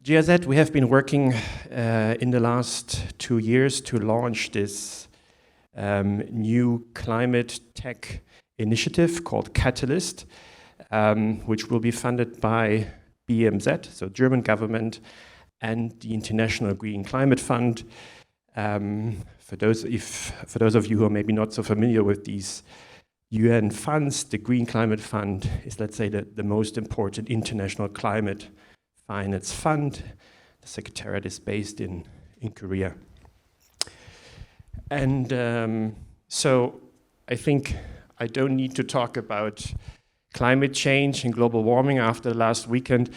GIZ, we have been working in the last 2 years to launch this new climate tech initiative called Catalyst, which will be funded by BMZ, so German government, and the International Green Climate Fund. For those of you who are maybe not so familiar with these UN funds, the Green Climate Fund is, let's say, the most important international climate finance fund. The secretariat is based in Korea. And so I think I don't need to talk about climate change and global warming after the last weekend.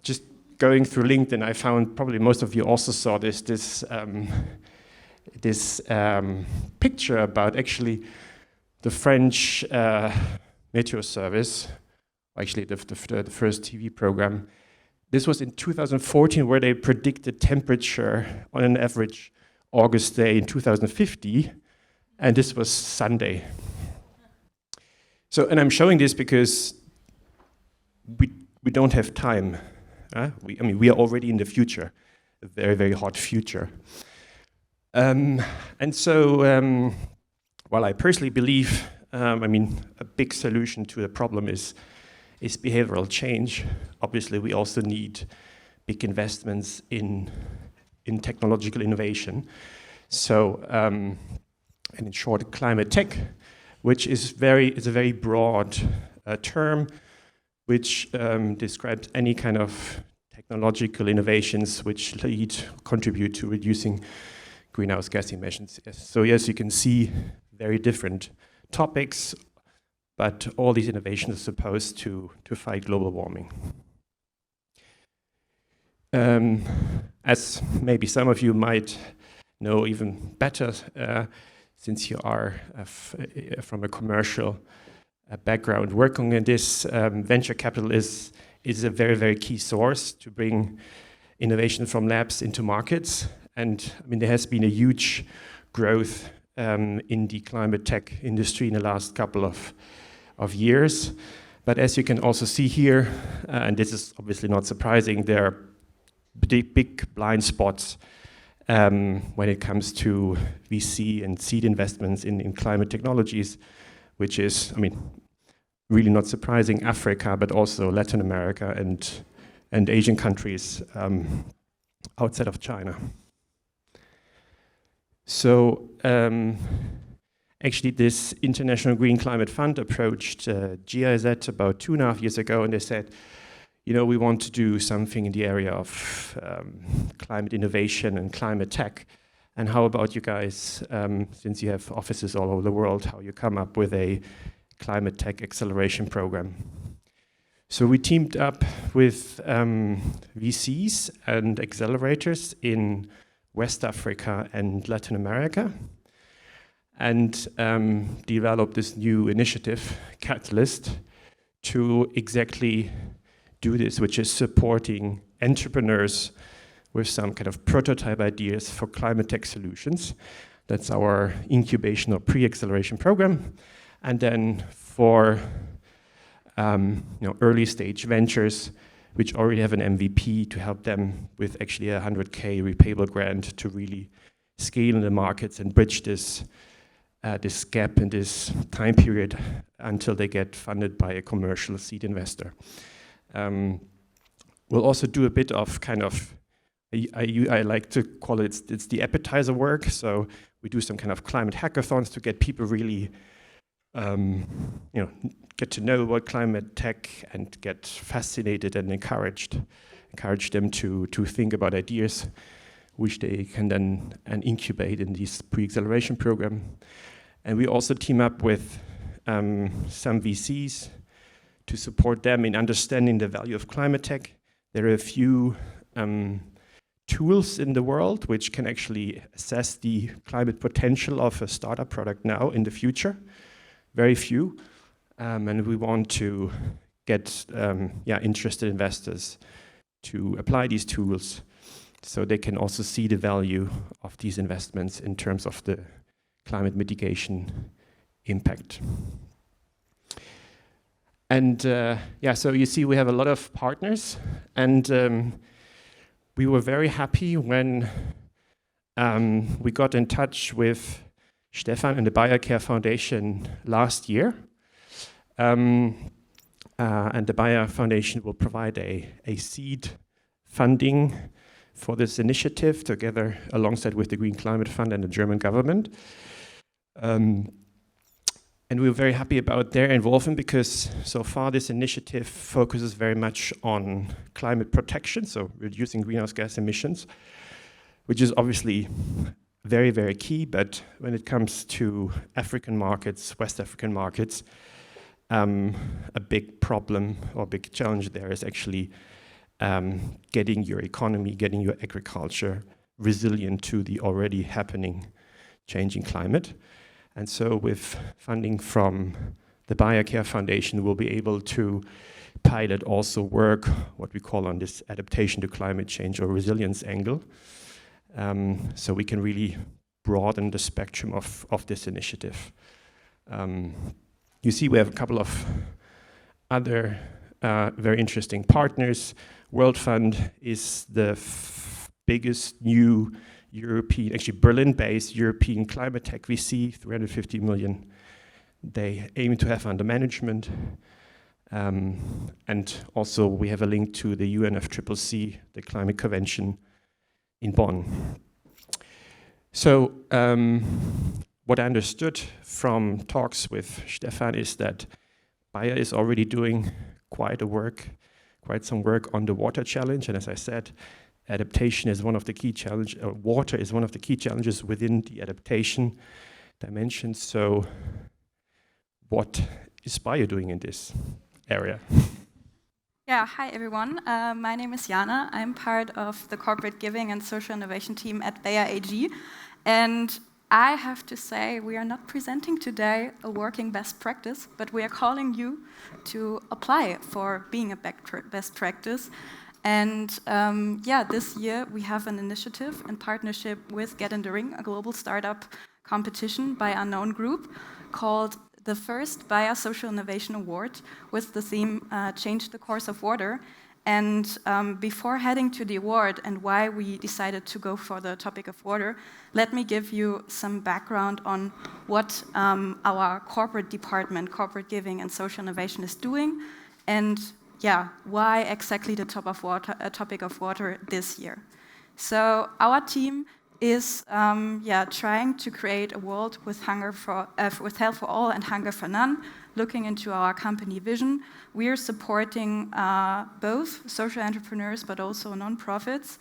Just going through LinkedIn, I found, probably most of you also saw this picture about actually the French meteo service, actually the first TV program. This was in 2014, where they predicted temperature on an average August day in 2050, and this was Sunday. So, and I'm showing this because we don't have time. We are already in the future, a very, very hot future. And so, while I personally believe, a big solution to the problem is behavioral change. Obviously, we also need big investments in technological innovation. So, and in short, climate tech, which is a very broad term, which describes any kind of technological innovations which contribute to reducing greenhouse gas emissions. So yes, you can see very different topics, but all these innovations are supposed to fight global warming. As maybe some of you might know even better, since you are from a commercial background working in this, venture capital is a very, very key source to bring innovation from labs into markets. And there has been a huge growth in the climate tech industry in the last couple of years. But as you can also see here, and this is obviously not surprising, there are big blind spots when it comes to VC and seed investments in climate technologies, which is, really not surprising, Africa, but also Latin America and Asian countries outside of China. So actually this International Green Climate Fund approached GIZ about 2.5 years ago, and they said, we want to do something in the area of climate innovation and climate tech. And how about you guys, since you have offices all over the world, how you come up with a climate tech acceleration program? So we teamed up with VCs and accelerators in West Africa and Latin America, and developed this new initiative, Catalyst, to exactly do this, which is supporting entrepreneurs with some kind of prototype ideas for climate tech solutions. That's our incubation or pre-acceleration program. And then for early stage ventures, which already have an MVP, to help them with actually a 100K repayable grant to really scale in the markets and bridge this gap in this time period until they get funded by a commercial seed investor. We'll also do a bit of I like to call it's the appetizer work. So we do some kind of climate hackathons to get people really get to know about climate tech and get fascinated and encourage them to think about ideas which they can then incubate in this pre-acceleration program. And we also team up with some VCs to support them in understanding the value of climate tech. There are a few tools in the world which can actually assess the climate potential of a startup product now in the future. Very few. And we want to get interested investors to apply these tools so they can also see the value of these investments in terms of the climate mitigation impact. And so you see we have a lot of partners, and we were very happy when we got in touch with Stefan and the BioCare Foundation last year. And the Bayer Foundation will provide a seed funding for this initiative together alongside with the Green Climate Fund and the German government. And we were very happy about their involvement because so far this initiative focuses very much on climate protection, so reducing greenhouse gas emissions, which is obviously very, very key. But when it comes to African markets, West African markets, a big problem or big challenge there is actually getting your economy, getting your agriculture resilient to the already happening changing climate. And so with funding from the BioCare Foundation, we'll be able to pilot also work, what we call on this adaptation to climate change or resilience angle. So we can really broaden the spectrum of this initiative. You see we have a couple of other very interesting partners. World Fund is the biggest new European, actually Berlin-based European climate tech VC, 350 million they aim to have under management. And also we have a link to the UNFCCC, the Climate Convention in Bonn. So what I understood from talks with Stefan is that Bayer is already doing quite some work on the water challenge. And as I said, adaptation is one of the key challenges, water is one of the key challenges within the adaptation dimension. So what is Bayer doing in this area? Yeah, hi everyone. My name is Jana. I'm part of the corporate giving and social innovation team at Bayer AG. And I have to say, we are not presenting today a working best practice, but we are calling you to apply for being a best practice. And this year we have an initiative in partnership with Get in the Ring, a global startup competition by Unknown Group, called the first Bayer Social Innovation Award with the theme Change the Course of Water. And before heading to the award and why we decided to go for the topic of water, let me give you some background on what our corporate department, corporate giving and social innovation is doing, and why exactly the topic of water this year. So our team is trying to create a world with health for all and hunger for none. Looking into our company vision, we are supporting both social entrepreneurs but also nonprofits,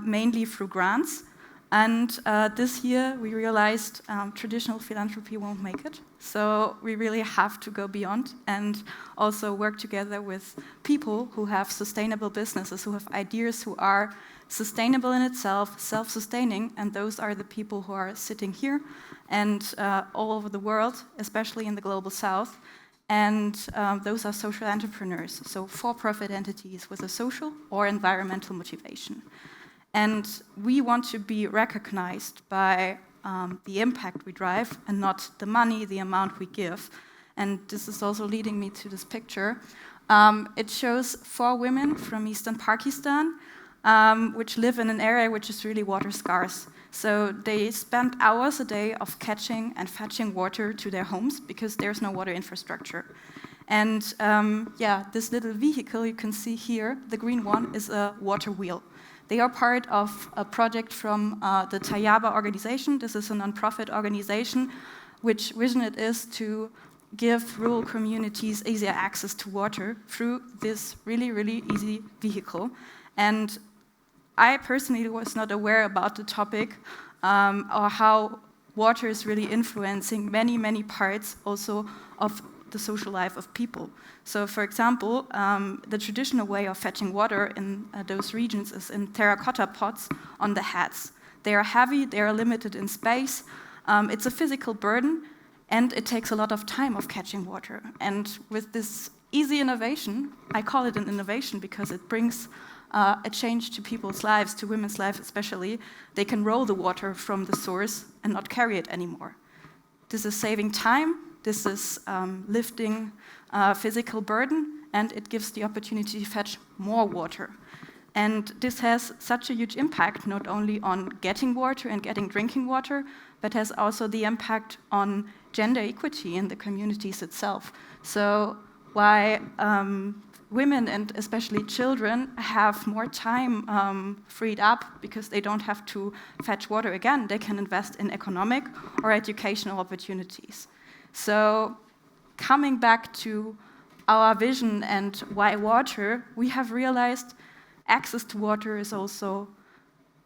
mainly through grants. And this year we realized traditional philanthropy won't make it. So we really have to go beyond and also work together with people who have sustainable businesses, who have ideas, who are sustainable in itself, self-sustaining, and those are the people who are sitting here and all over the world, especially in the global south. And those are social entrepreneurs, so for-profit entities with a social or environmental motivation. And we want to be recognized by the impact we drive and not the money, the amount we give. And this is also leading me to this picture. It shows 4 women from eastern Pakistan, which live in an area which is really water scarce. So they spend hours a day of catching and fetching water to their homes because there's no water infrastructure. And this little vehicle you can see here, the green one, is a water wheel. They are part of a project from the Tayaba organization. This is a non-profit organization which vision it is to give rural communities easier access to water through this really, really easy vehicle. And I personally was not aware about the topic or how water is really influencing many, many parts also of the social life of people. So, for example, the traditional way of fetching water in those regions is in terracotta pots on the heads. They are heavy, they are limited in space, it's a physical burden, and it takes a lot of time of catching water. And with this easy innovation, I call it an innovation because it brings a change to people's lives, to women's lives especially. They can roll the water from the source and not carry it anymore. This is saving time, this is lifting physical burden, and it gives the opportunity to fetch more water. And this has such a huge impact, not only on getting water and getting drinking water, but has also the impact on gender equity in the communities itself. So why women and especially children have more time freed up because they don't have to fetch water again. They can invest in economic or educational opportunities. So coming back to our vision and why water, we have realized access to water is also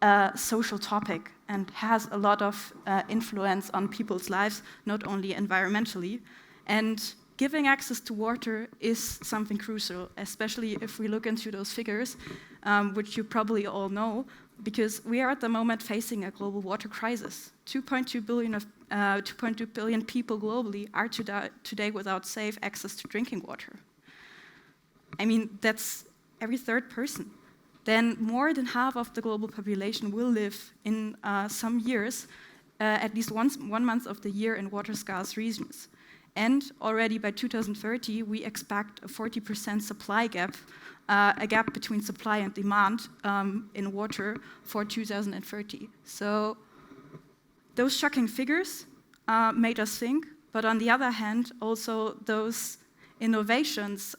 a social topic and has a lot of influence on people's lives, not only environmentally. And giving access to water is something crucial, especially if we look into those figures, which you probably all know, because we are at the moment facing a global water crisis. 2.2 billion people globally are today without safe access to drinking water. I mean, that's every third person. Then more than half of the global population will live in some years, at least 1 month of the year, in water-scarce regions. And already by 2030, we expect a 40% supply gap, a gap between supply and demand in water for 2030. So those shocking figures made us think, but on the other hand, also those innovations,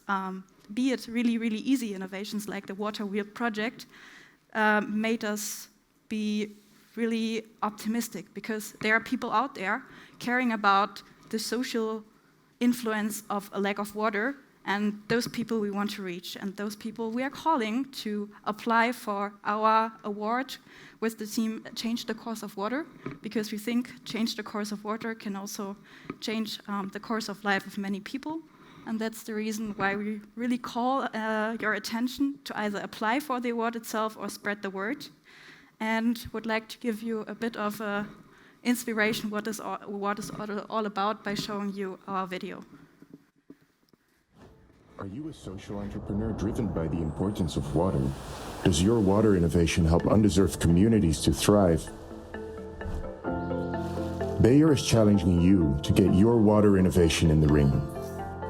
be it really, really easy innovations like the Water Wheel project, made us be really optimistic, because there are people out there caring about the social influence of a lack of water, and those people we want to reach, and those people we are calling to apply for our award with the theme Change the Course of Water, because we think change the course of water can also change the course of life of many people. And that's the reason why we really call your attention to either apply for the award itself or spread the word. And would like to give you a bit of inspiration what is all about by showing you our video. Are you a social entrepreneur driven by the importance of water? Does your water innovation help underserved communities to thrive? Bayer is challenging you to get your water innovation in the ring.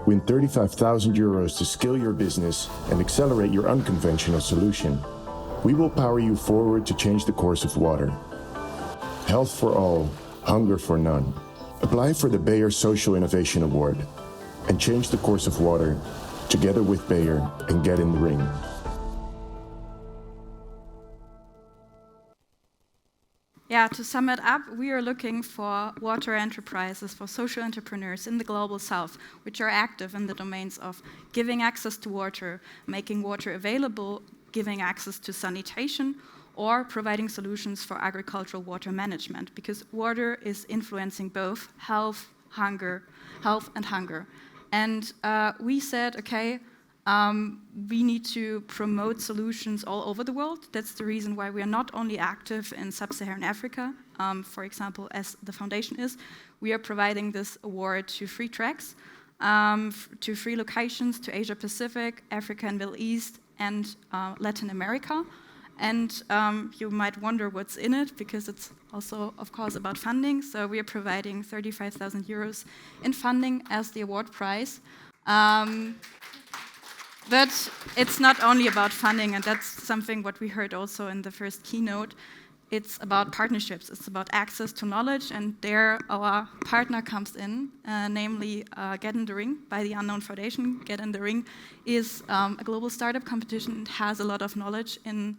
Win 35,000 euros to scale your business and accelerate your unconventional solution. We will power you forward to change the course of water. Health for all, hunger for none. Apply for the Bayer Social Innovation Award and change the course of water together with Bayer and get in the ring. Yeah, to sum it up, we are looking for water enterprises, for social entrepreneurs in the global south, which are active in the domains of giving access to water, making water available, giving access to sanitation, or providing solutions for agricultural water management, because water is influencing both health and hunger. And we said, okay, we need to promote solutions all over the world. That's the reason why we are not only active in sub-Saharan Africa, for example, as the foundation is. We are providing this award to 3 tracks, to 3 locations, to Asia Pacific, Africa and Middle East, and Latin America. And you might wonder what's in it, because it's also, of course, about funding. So we are providing 35,000 euros in funding as the award prize. But it's not only about funding, and that's something what we heard also in the first keynote. It's about partnerships. It's about access to knowledge, and there our partner comes in, namely Get in the Ring by the Unknown Foundation. Get in the Ring is a global startup competition. It has a lot of knowledge in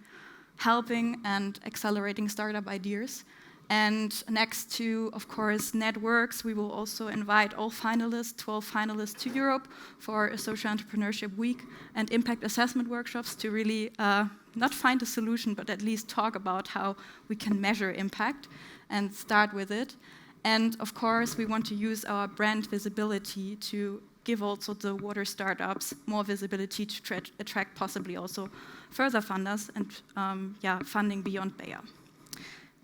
helping and accelerating startup ideas. And next to, of course, networks, we will also invite all finalists, 12 finalists, to Europe for a social entrepreneurship week and impact assessment workshops to really not find a solution, but at least talk about how we can measure impact and start with it. And of course, we want to use our brand visibility to give also the water startups more visibility to attract possibly also further funders and funding beyond Bayer.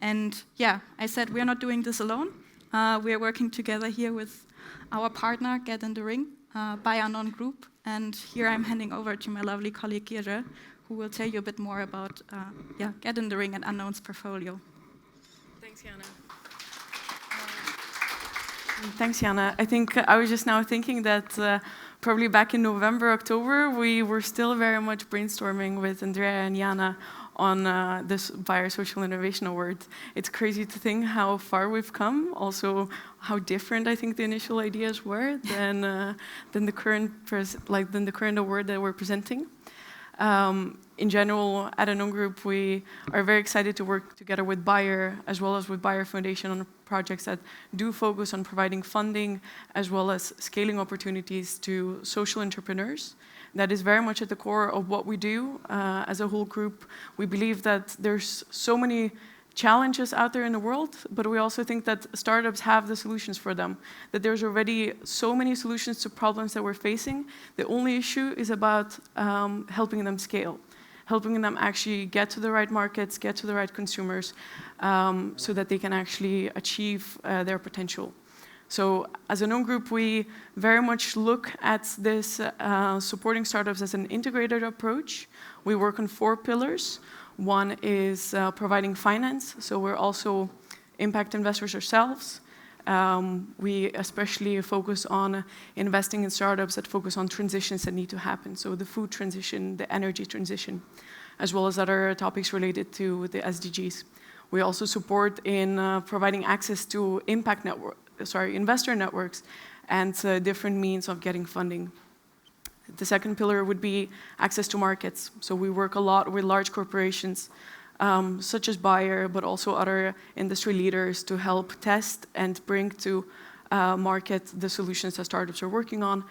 And yeah, I said we're not doing this alone. We are working together here with our partner, Get in the Ring, by Unknown Group. And here I'm handing over to my lovely colleague, Gira, who will tell you a bit more about Get in the Ring and Unknown's portfolio. Thanks, Jana. Thanks, Jana. I think I was just now thinking that probably back in November, October, we were still very much brainstorming with Andrea and Jana on this Biosocial Innovation Award. It's crazy to think how far we've come, also how different I think the initial ideas were than the current award that we're presenting. In general, at Unknown Group, we are very excited to work together with Bayer, as well as with Bayer Foundation, on projects that do focus on providing funding, as well as scaling opportunities to social entrepreneurs. That is very much at the core of what we do as a whole group. We believe that there's so many challenges out there in the world, but we also think that startups have the solutions for them, that there's already so many solutions to problems that we're facing. The only issue is about helping them scale, helping them actually get to the right markets, get to the right consumers, so that they can actually achieve their potential. So as a known group, we very much look at this supporting startups as an integrated approach. We work on 4 pillars. One is providing finance, so we're also impact investors ourselves. We especially focus on investing in startups that focus on transitions that need to happen, so the food transition, the energy transition, as well as other topics related to the SDGs. We also support in providing access to investor networks and different means of getting funding. The second pillar would be access to markets. So we work a lot with large corporations, such as Bayer, but also other industry leaders to help test and bring to market the solutions that startups are working on,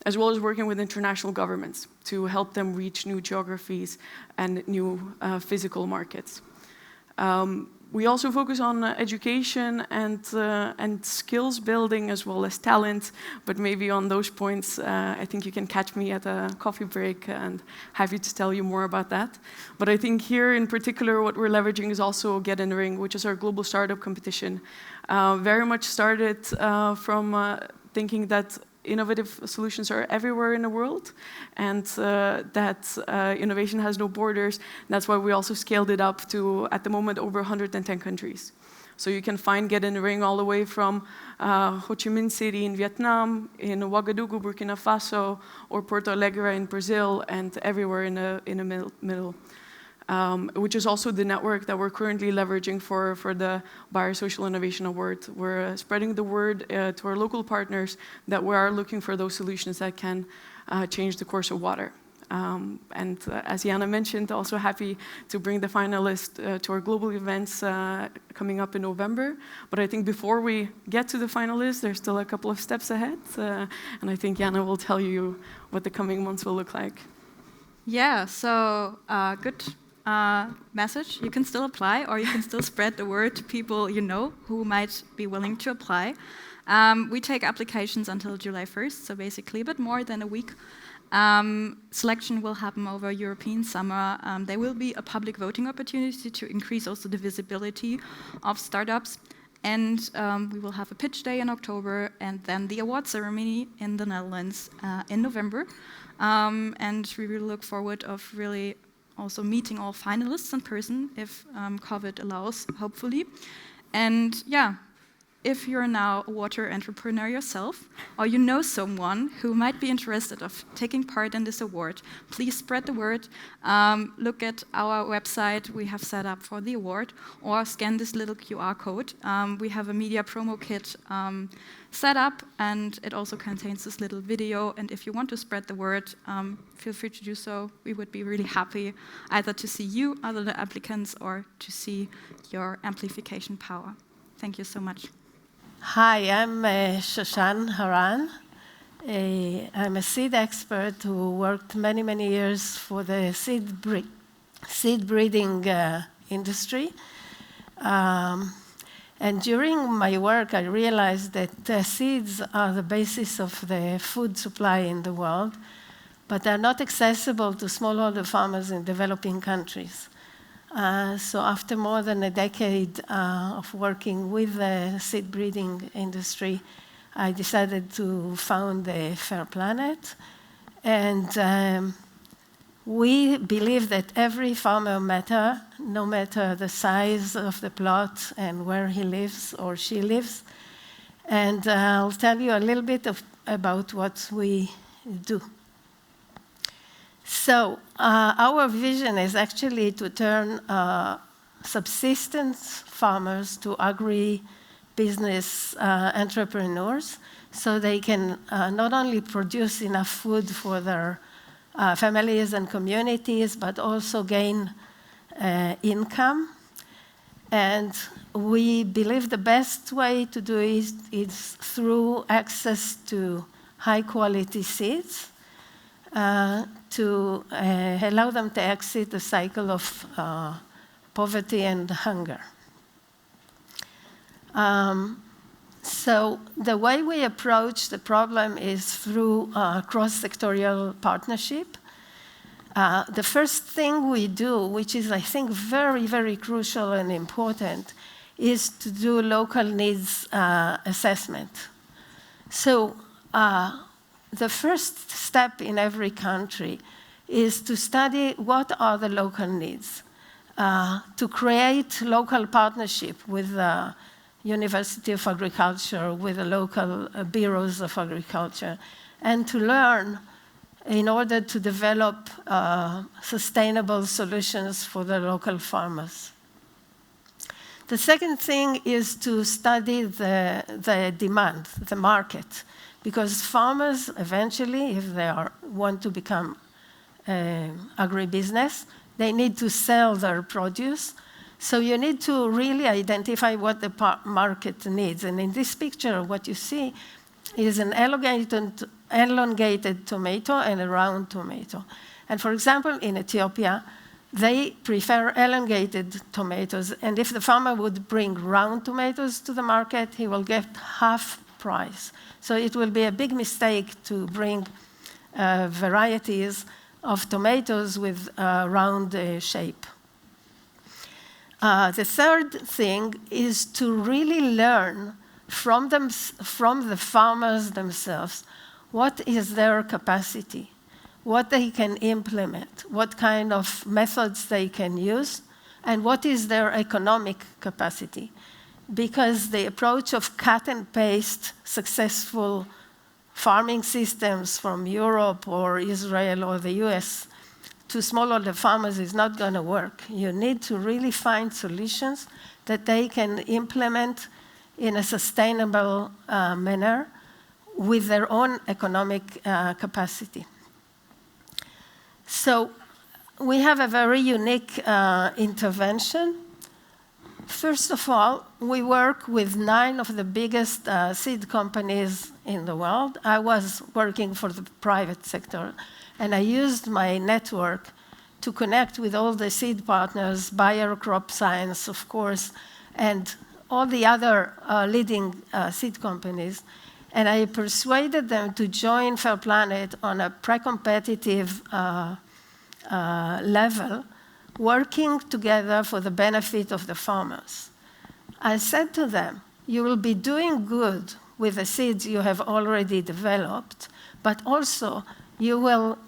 as well as working with international governments to help them reach new geographies and new physical markets. We also focus on education and skills building, as well as talent, but maybe on those points, I think you can catch me at a coffee break and happy to tell you more about that. But I think here in particular, what we're leveraging is also Get in the Ring, which is our global startup competition. Very much started from thinking that innovative solutions are everywhere in the world, and that innovation has no borders. That's why we also scaled it up to, at the moment, over 110 countries. So you can find Get in the Ring all the way from Ho Chi Minh City in Vietnam, in Ouagadougou, Burkina Faso, or Porto Alegre in Brazil, and everywhere in the middle. Which is also the network that we're currently leveraging for the Biosocial Innovation Award. We're spreading the word to our local partners that we are looking for those solutions that can change the course of water. As Jana mentioned, also happy to bring the finalists to our global events coming up in November. But I think before we get to the finalists, there's still a couple of steps ahead. And I think Jana will tell you what the coming months will look like. Yeah, so good message. You can still apply, or you can still spread the word to people you know who might be willing to apply. We take applications until July 1st, so basically a bit more than a week. Selection will happen over European summer. There will be a public voting opportunity to increase also the visibility of startups. And we will have a pitch day in October, and then the award ceremony in the Netherlands in November. And we really look forward of really also meeting all finalists in person if COVID allows, hopefully. And yeah, if you're now a water entrepreneur yourself, or you know someone who might be interested of taking part in this award, please spread the word. Look at our website we have set up for the award, or scan this little QR code. We have a media promo kit set up, and it also contains this little video. And if you want to spread the word, feel free to do so. We would be really happy either to see you, other applicants, or to see your amplification power. Thank you so much. Hi, I'm Shoshan Haran. I'm a seed expert who worked many, many years for the seed breeding industry. And during my work, I realized that seeds are the basis of the food supply in the world, but they're not accessible to smallholder farmers in developing countries. So after more than a decade of working with the seed breeding industry, I decided to found the Fair Planet. And we believe that every farmer matters, no matter the size of the plot and where he lives or she lives. And I'll tell you a little bit about what we do. So our vision is actually to turn subsistence farmers to agri-business entrepreneurs, so they can not only produce enough food for their families and communities, but also gain income. And we believe the best way to do it is through access to high-quality seeds to allow them to exit the cycle of poverty and hunger. So the way we approach the problem is through cross-sectorial partnership. The first thing we do, which is, I think, very, very crucial and important, is to do local needs assessment. So the first step in every country is to study what are the local needs, to create local partnership with the University of Agriculture, with the local bureaus of agriculture, and to learn in order to develop sustainable solutions for the local farmers. The second thing is to study the demand, the market, because farmers eventually, if they want to become agribusiness, they need to sell their produce. So you need to really identify what the market needs. And in this picture, what you see is an elongated tomato and a round tomato. And for example, in Ethiopia, they prefer elongated tomatoes. And if the farmer would bring round tomatoes to the market, he will get half price. So it will be a big mistake to bring varieties of tomatoes with a round shape. The third thing is to really learn from the farmers themselves what is their capacity, what they can implement, what kind of methods they can use, and what is their economic capacity. Because the approach of cut and paste successful farming systems from Europe or Israel or the US to smallholder farmers is not going to work. You need to really find solutions that they can implement in a sustainable manner with their own economic capacity. So we have a very unique intervention. First of all, we work with 9 of the biggest seed companies in the world. I was working for the private sector, and I used my network to connect with all the seed partners, Bayer Crop Science, of course, and all the other leading seed companies. And I persuaded them to join Fair Planet on a pre-competitive level, working together for the benefit of the farmers. I said to them, you will be doing good with the seeds you have already developed, but also you will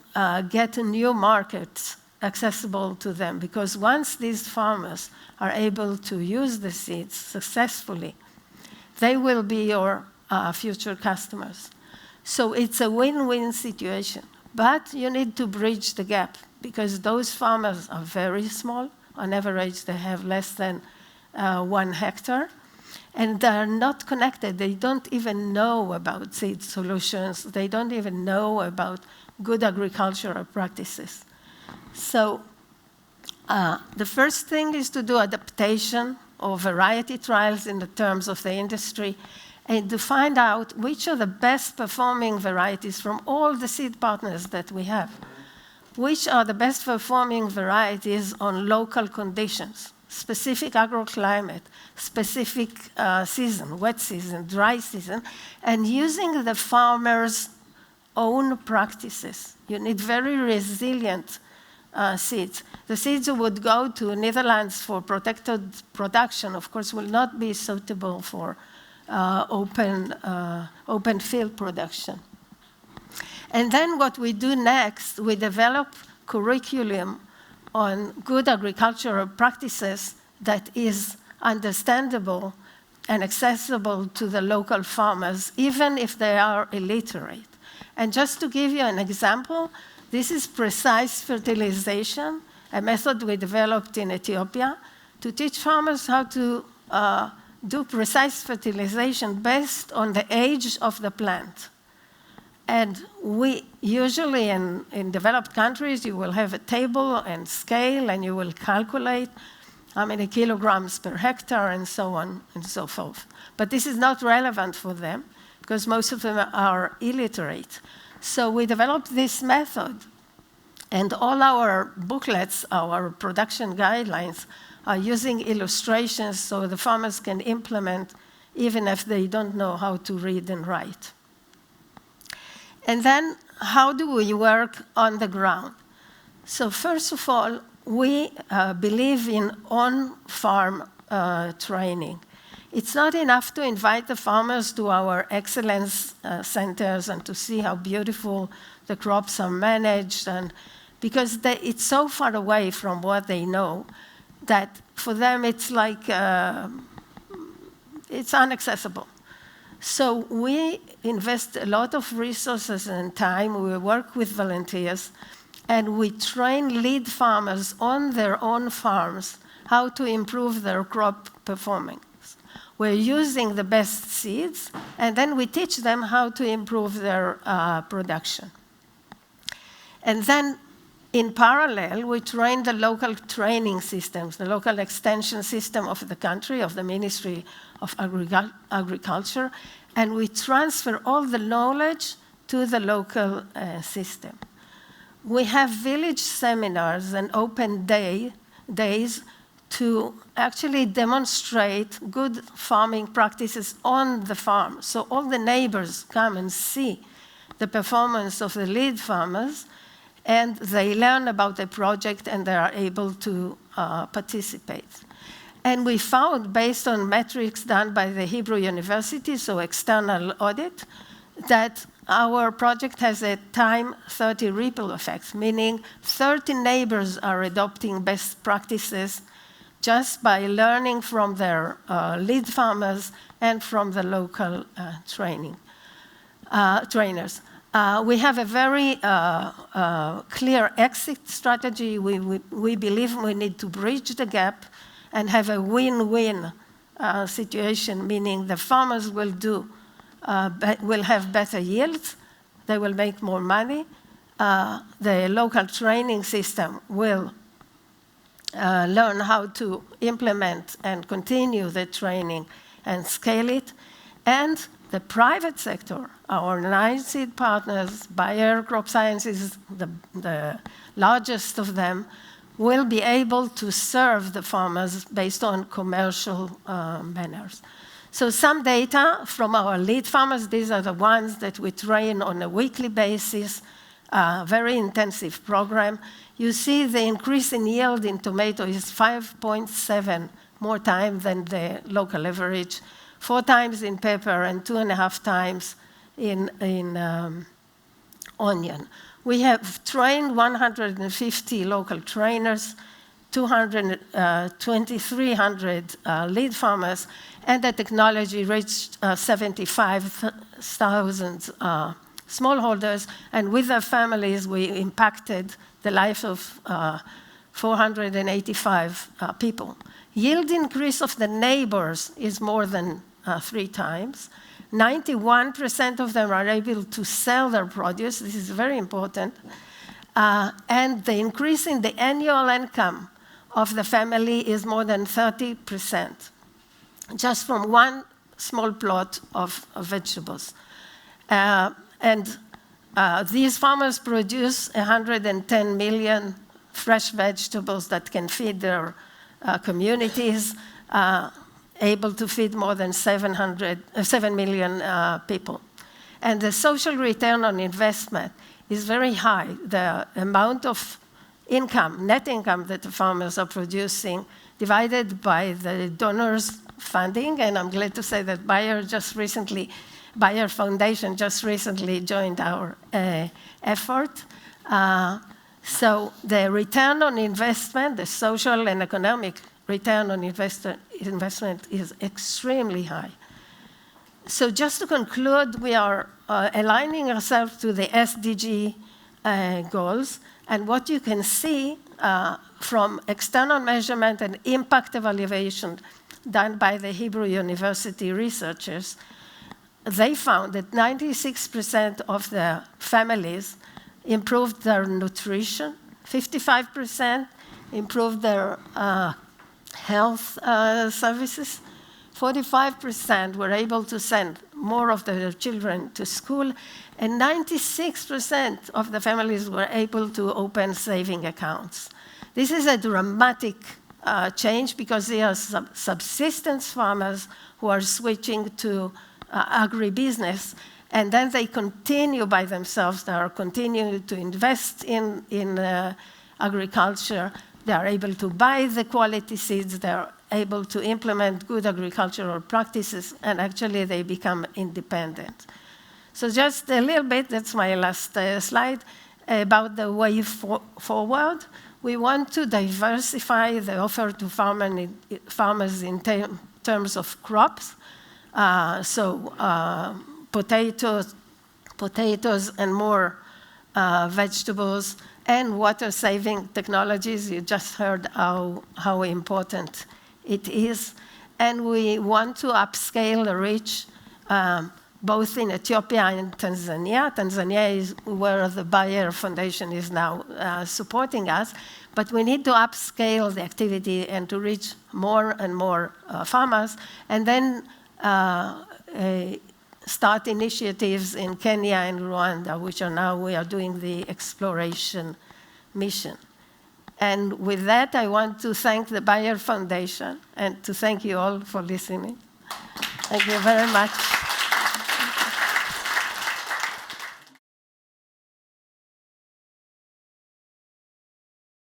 get new markets accessible to them, because once these farmers are able to use the seeds successfully, they will be your future customers. So it's a win-win situation, but you need to bridge the gap, because those farmers are very small. On average, they have less than 1 hectare, and they're not connected. They don't even know about seed solutions. They don't even know about good agricultural practices. So the first thing is to do adaptation or variety trials in the terms of the industry, and to find out which are the best performing varieties from all the seed partners that we have. Which are the best performing varieties on local conditions, specific agroclimate, specific season, wet season, dry season, and using the farmer's own practices. You need very resilient seeds. The seeds that would go to Netherlands for protected production, of course, will not be suitable for open field production. And then what we do next, we develop curriculum on good agricultural practices that is understandable and accessible to the local farmers, even if they are illiterate. And just to give you an example, this is precise fertilization, a method we developed in Ethiopia to teach farmers how to do precise fertilization based on the age of the plant. And we usually, in developed countries, you will have a table and scale, and you will calculate how many kilograms per hectare, and so on and so forth. But this is not relevant for them, because most of them are illiterate. So we developed this method, and all our booklets, our production guidelines, are using illustrations so the farmers can implement even if they don't know how to read and write. And then, how do we work on the ground? So first of all, we believe in on-farm training. It's not enough to invite the farmers to our excellence centers and to see how beautiful the crops are managed, and because it's so far away from what they know that for them it's like it's inaccessible. So we invest a lot of resources and time. We work with volunteers, and we train lead farmers on their own farms how to improve their crop performance. We're using the best seeds, and then we teach them how to improve their production. And then, in parallel, we train the local training systems, the local extension system of the country, of the Ministry of Agriculture, and we transfer all the knowledge to the local system. We have village seminars and open days to actually demonstrate good farming practices on the farm. So all the neighbors come and see the performance of the lead farmers, and they learn about the project, and they are able to participate. And we found, based on metrics done by the Hebrew University, so external audit, that our project has a time 30 ripple effect, meaning 30 neighbors are adopting best practices just by learning from their lead farmers and from the local trainers. We have a very clear exit strategy. We believe we need to bridge the gap and have a win-win situation, meaning the farmers will have better yields, they will make more money, the local training system will learn how to implement and continue the training and scale it, and the private sector, our 9 seed partners, Bayer Crop Sciences, the largest of them, will be able to serve the farmers based on commercial manners. So some data from our lead farmers, these are the ones that we train on a weekly basis, very intensive program. You see the increase in yield in tomato is 5.7 more time than the local average, 4 times in pepper and 2.5 times in onion. We have trained 150 local trainers, 2,300 lead farmers, and the technology reached 75,000 smallholders, and with their families, we impacted the life of 485 people. Yield increase of the neighbors is more than 3 times. 91% of them are able to sell their produce. This is very important. And the increase in the annual income of the family is more than 30%, just from one small plot of vegetables. These farmers produce 110 million fresh vegetables that can feed their communities, able to feed more than 7 million people. And the social return on investment is very high. The amount of income, net income that the farmers are producing, divided by the donors' funding, and I'm glad to say that Bayer Foundation just recently joined our effort. So the return on investment, the social and economic return on investment is extremely high. So just to conclude, we are aligning ourselves to the SDG goals. And what you can see from external measurement and impact evaluation done by the Hebrew University researchers, they found that 96% of the families improved their nutrition, 55% improved their health services, 45% were able to send more of their children to school, and 96% of the families were able to open saving accounts. This is a dramatic change because they are subsistence farmers who are switching to agribusiness, and then they continue by themselves. They are continuing to invest in agriculture. They are able to buy the quality seeds. They are able to implement good agricultural practices, and actually they become independent. So just a little bit, that's my last slide, about the way forward. We want to diversify the offer to farmers in terms of crops. Potatoes and more vegetables, and water-saving technologies. You just heard how important it is. And we want to upscale the reach both in Ethiopia and Tanzania. Tanzania is where the Bayer Foundation is now supporting us. But we need to upscale the activity and to reach more and more farmers. And then start initiatives in Kenya and Rwanda, which are now we are doing the exploration mission. And with that, I want to thank the Bayer Foundation and to thank you all for listening. Thank you very much.